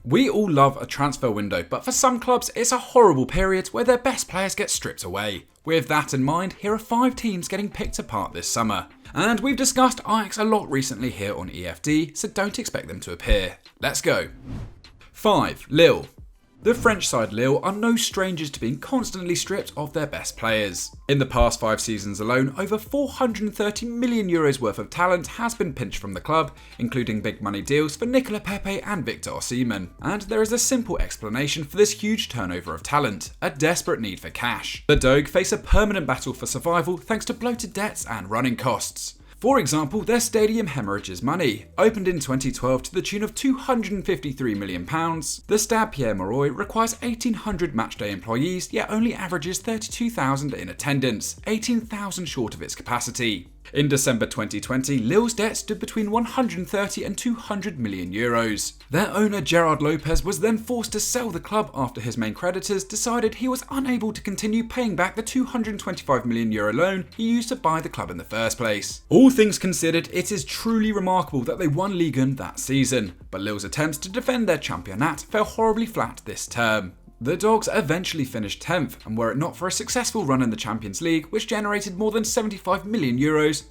We all love a transfer window, but for some clubs it's a horrible period where their best players get stripped away. With that in mind, here are 5 teams getting picked apart this summer. And we've discussed Ajax a lot recently here on EFD, so don't expect them to appear. Let's go. 5. Lille. The French side Lille are no strangers to being constantly stripped of their best players. In the past 5 seasons alone, over €430 million worth of talent has been pinched from the club, including big money deals for Nicolas Pepe and Victor Osimhen. And there is a simple explanation for this huge turnover of talent: a desperate need for cash. The Dogue face a permanent battle for survival thanks to bloated debts and running costs. For example, their stadium hemorrhages money. Opened in 2012 to the tune of £253 million, the Stade Pierre-Mauroy requires 1,800 matchday employees, yet only averages 32,000 in attendance, 18,000 short of its capacity. In December 2020, Lille's debt stood between 130 and €200 million. Their owner Gerard Lopez was then forced to sell the club after his main creditors decided he was unable to continue paying back the €225 million loan he used to buy the club in the first place. All things considered, it is truly remarkable that they won Ligue 1 that season, but Lille's attempts to defend their championat fell horribly flat this term. The Dogs eventually finished 10th, and were it not for a successful run in the Champions League, which generated more than €75 million,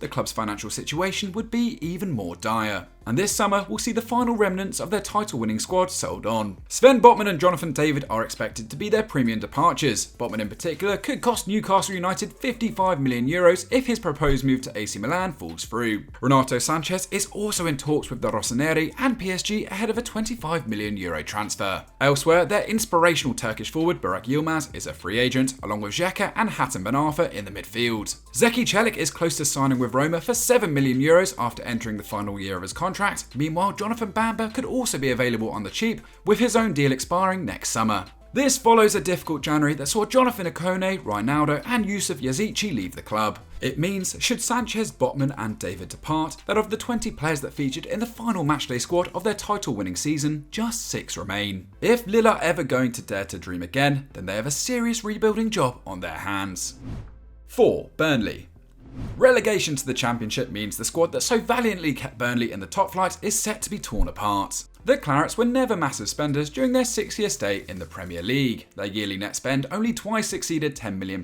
the club's financial situation would be even more dire. And this summer will see the final remnants of their title-winning squad sold on. Sven Botman and Jonathan David are expected to be their premium departures. Botman in particular could cost Newcastle United €55 million if his proposed move to AC Milan falls through. Renato Sanches is also in talks with the Rossoneri and PSG ahead of a €25 million transfer. Elsewhere, their inspirational Turkish forward Burak Yilmaz is a free agent, along with Xhaka and Hatem Ben Arfa in the midfield. Zeki Celik is close to signing with Roma for €7 million after entering the final year of his contract. Meanwhile, Jonathan Bamba could also be available on the cheap, with his own deal expiring next summer. This follows a difficult January that saw Jonathan Ikone, Ronaldo and Yusuf Yazici leave the club. It means, should Sanchez, Botman and David depart, that of the 20 players that featured in the final matchday squad of their title-winning season, just 6 remain. If Lille are ever going to dare to dream again, then they have a serious rebuilding job on their hands. 4. Burnley. Relegation to the Championship means the squad that so valiantly kept Burnley in the top flight is set to be torn apart. The Clarets were never massive spenders during their 6-year stay in the Premier League. Their yearly net spend only twice exceeded £10 million,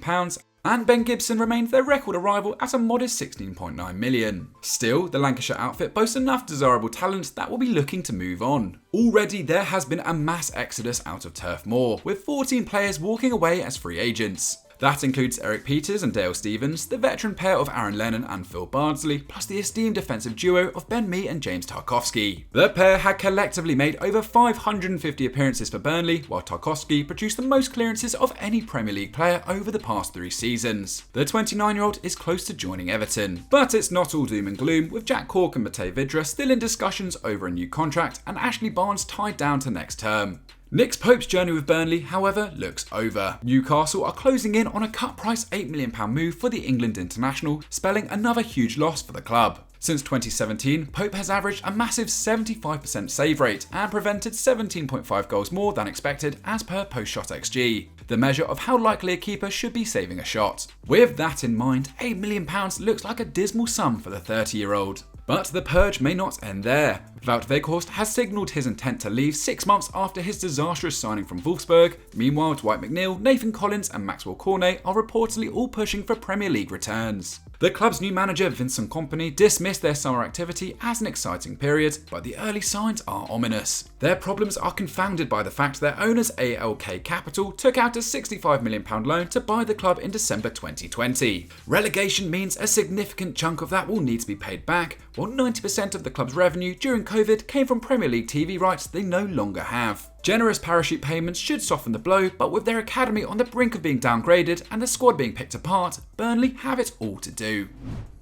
and Ben Gibson remains their record arrival at a modest £16.9 million. Still, the Lancashire outfit boasts enough desirable talent that will be looking to move on. Already there has been a mass exodus out of Turf Moor, with 14 players walking away as free agents. That includes Eric Peters and Dale Stevens, the veteran pair of Aaron Lennon and Phil Bardsley, plus the esteemed defensive duo of Ben Mee and James Tarkowski. The pair had collectively made over 550 appearances for Burnley, while Tarkowski produced the most clearances of any Premier League player over the past 3 seasons. The 29-year-old is close to joining Everton. But it's not all doom and gloom, with Jack Cork and Matej Vidra still in discussions over a new contract and Ashley Barnes tied down to next term. Nick Pope's journey with Burnley, however, looks over. Newcastle are closing in on a cut-price £8 million move for the England international, spelling another huge loss for the club. Since 2017, Pope has averaged a massive 75% save rate and prevented 17.5 goals more than expected as per post-shot XG, the measure of how likely a keeper should be saving a shot. With that in mind, £8 million looks like a dismal sum for the 30-year-old. But the purge may not end there. Wout Weghorst has signalled his intent to leave 6 months after his disastrous signing from Wolfsburg. Meanwhile, Dwight McNeil, Nathan Collins and Maxwel Cornet are reportedly all pushing for Premier League returns. The club's new manager Vincent Kompany dismissed their summer activity as an exciting period, but the early signs are ominous. Their problems are confounded by the fact their owners ALK Capital took out a £65 million loan to buy the club in December 2020. Relegation means a significant chunk of that will need to be paid back, while 90% of the club's revenue during COVID came from Premier League TV rights they no longer have. Generous parachute payments should soften the blow, but with their academy on the brink of being downgraded and the squad being picked apart, Burnley have it all to do.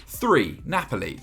3. Napoli.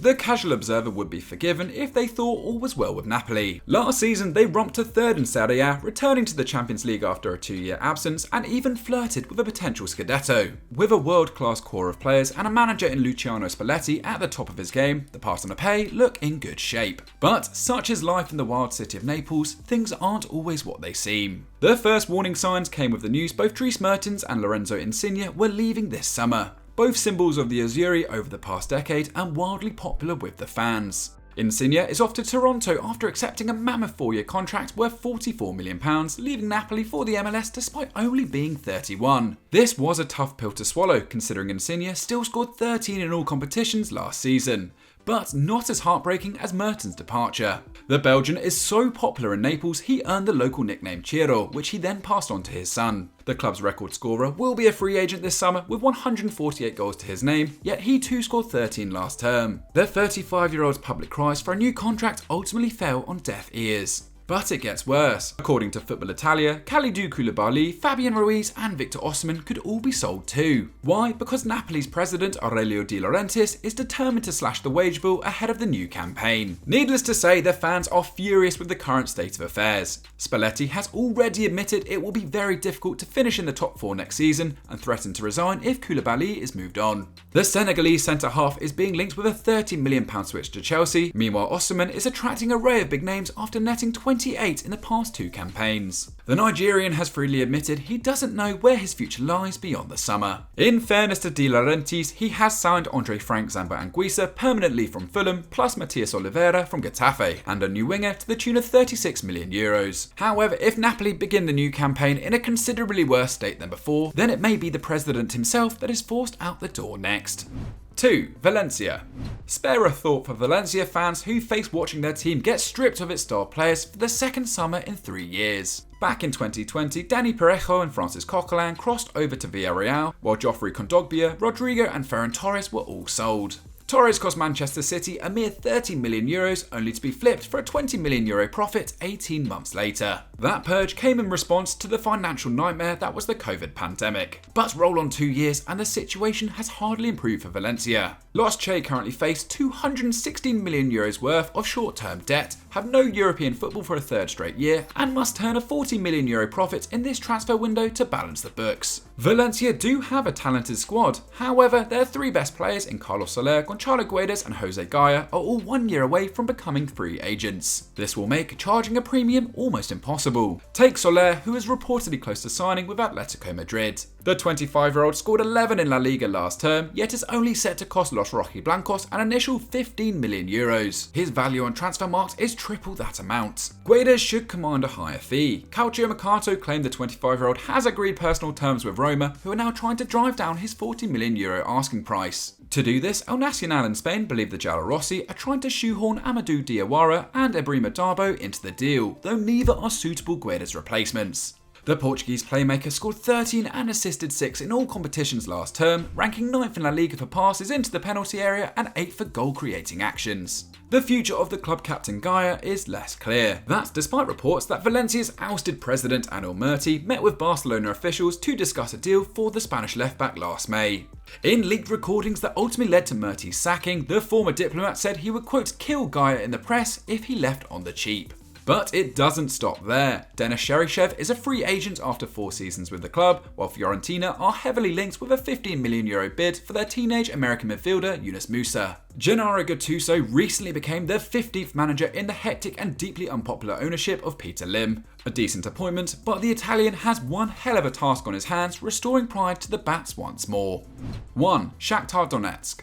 The casual observer would be forgiven if they thought all was well with Napoli. Last season they romped to 3rd in Serie A, returning to the Champions League after a 2-year absence and even flirted with a potential Scudetto. With a world-class core of players and a manager in Luciano Spalletti at the top of his game, the Partenopei look in good shape. But such is life in the wild city of Naples, things aren't always what they seem. The first warning signs came with the news both Dries Mertens and Lorenzo Insigne were leaving this summer. Both symbols of the Azzurri over the past decade and wildly popular with the fans. Insigne is off to Toronto after accepting a mammoth 4-year contract worth £44 million, leaving Napoli for the MLS despite only being 31. This was a tough pill to swallow, considering Insigne still scored 13 in all competitions last season, but not as heartbreaking as Mertens' departure. The Belgian is so popular in Naples he earned the local nickname Ciro, which he then passed on to his son. The club's record scorer will be a free agent this summer with 148 goals to his name, yet he too scored 13 last term. The 35-year-old's public cries for a new contract ultimately fell on deaf ears. But it gets worse. According to Football Italia, Kalidou Koulibaly, Fabian Ruiz and Victor Osimhen could all be sold too. Why? Because Napoli's president Aurelio De Laurentiis is determined to slash the wage bill ahead of the new campaign. Needless to say, their fans are furious with the current state of affairs. Spalletti has already admitted it will be very difficult to finish in the top 4 next season and threatened to resign if Koulibaly is moved on. The Senegalese centre-half is being linked with a £30 million switch to Chelsea. Meanwhile, Osimhen is attracting an array of big names after netting 28 in the past 2 campaigns. The Nigerian has freely admitted he doesn't know where his future lies beyond the summer. In fairness to De Laurentiis, he has signed Andre Frank Zamba Anguissa permanently from Fulham, plus Matias Oliveira from Getafe, and a new winger to the tune of €36 million. However, if Napoli begin the new campaign in a considerably worse state than before, then it may be the president himself that is forced out the door next. 2. Valencia. Spare a thought for Valencia fans who face watching their team get stripped of its star players for the second summer in 3 years. Back in 2020, Dani Parejo and Francis Coquelin crossed over to Villarreal, while Joffrey Kondogbia, Rodrigo and Ferran Torres were all sold. Torres cost Manchester City a mere €30 million, only to be flipped for a €20 million profit 18 months later. That purge came in response to the financial nightmare that was the COVID pandemic. But roll on 2 years and the situation has hardly improved for Valencia. Los Che currently face €216 million worth of short-term debt, have no European football for a 3rd straight year, and must turn a €40 million profit in this transfer window to balance the books. Valencia do have a talented squad, however their 3 best players in Carlos Soler, Gonçalo Guedes and Jose Gaya are all 1 year away from becoming free agents. This will make charging a premium almost impossible. Take Soler, who is reportedly close to signing with Atletico Madrid. The 25-year-old scored 11 in La Liga last term, yet is only set to cost Los Rojiblancos an initial €15 million. His value on Transfermarkt is triple that amount. Guedes should command a higher fee. Calcio Mercato claimed the 25-year-old has agreed personal terms with Roma, who are now trying to drive down his €40 million asking price. To do this, El Nacional in Spain believe the Giallorossi are trying to shoehorn Amadou Diawara and Ibrahima Darboe into the deal, though neither are suitable Guedes replacements. The Portuguese playmaker scored 13 and assisted 6 in all competitions last term, ranking 9th in La Liga for passes into the penalty area and 8th for goal-creating actions. The future of the club captain Gaya is less clear. That's despite reports that Valencia's ousted president Anil Murti met with Barcelona officials to discuss a deal for the Spanish left-back last May. In leaked recordings that ultimately led to Murti's sacking, the former diplomat said he would quote kill Gaya in the press if he left on the cheap. But it doesn't stop there. Denis Cheryshev is a free agent after 4 seasons with the club, while Fiorentina are heavily linked with a €15 million bid for their teenage American midfielder Yunus Musa. Gennaro Gattuso recently became the 15th manager in the hectic and deeply unpopular ownership of Peter Lim. A decent appointment, but the Italian has one hell of a task on his hands, restoring pride to the Bats once more. 1. Shakhtar Donetsk.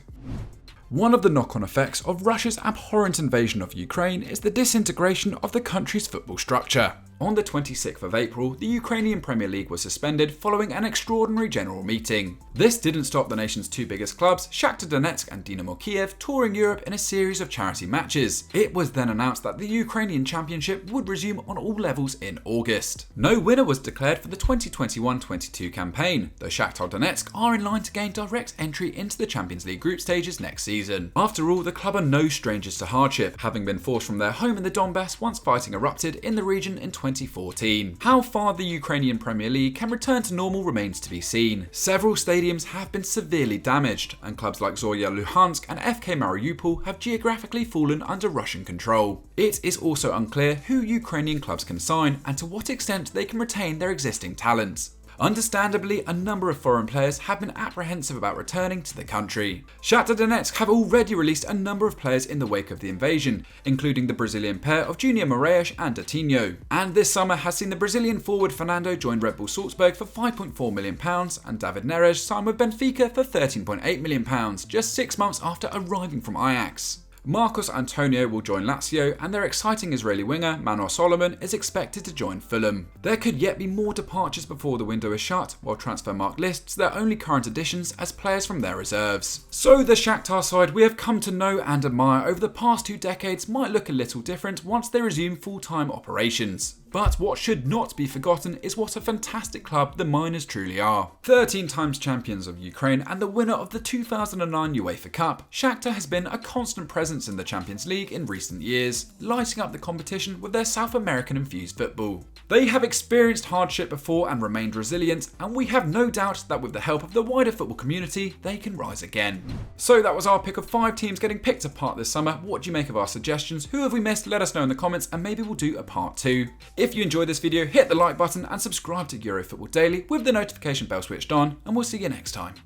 One of the knock-on effects of Russia's abhorrent invasion of Ukraine is the disintegration of the country's football structure. On the 26th of April, the Ukrainian Premier League was suspended following an extraordinary general meeting. This didn't stop the nation's 2 biggest clubs, Shakhtar Donetsk and Dynamo Kiev, touring Europe in a series of charity matches. It was then announced that the Ukrainian Championship would resume on all levels in August. No winner was declared for the 2021-22 campaign, though Shakhtar Donetsk are in line to gain direct entry into the Champions League group stages next season. After all, the club are no strangers to hardship, having been forced from their home in the Donbass once fighting erupted in the region in 2014. How far the Ukrainian Premier League can return to normal remains to be seen. Several stadiums have been severely damaged, and clubs like Zorya Luhansk and FK Mariupol have geographically fallen under Russian control. It is also unclear who Ukrainian clubs can sign and to what extent they can retain their existing talent. Understandably, a number of foreign players have been apprehensive about returning to the country. Shakhtar Donetsk have already released a number of players in the wake of the invasion, including the Brazilian pair of Junior Moraes and Datinho. And this summer has seen the Brazilian forward Fernando join Red Bull Salzburg for £5.4 million and David Neres sign with Benfica for £13.8 million, just 6 months after arriving from Ajax. Marcos Antonio will join Lazio, and their exciting Israeli winger, Manor Solomon, is expected to join Fulham. There could yet be more departures before the window is shut, while Transfermarkt lists their only current additions as players from their reserves. So the Shakhtar side we have come to know and admire over the past 2 decades might look a little different once they resume full-time operations. But what should not be forgotten is what a fantastic club the Miners truly are. 13 times champions of Ukraine and the winner of the 2009 UEFA Cup, Shakhtar has been a constant presence in the Champions League in recent years, lighting up the competition with their South American-infused football. They have experienced hardship before and remained resilient, and we have no doubt that with the help of the wider football community, they can rise again. So that was our pick of 5 teams getting picked apart this summer. What do you make of our suggestions? Who have we missed? Let us know in the comments, and maybe we'll do a part 2. If you enjoyed this video, hit the like button and subscribe to EuroFootball Daily with the notification bell switched on, and we'll see you next time.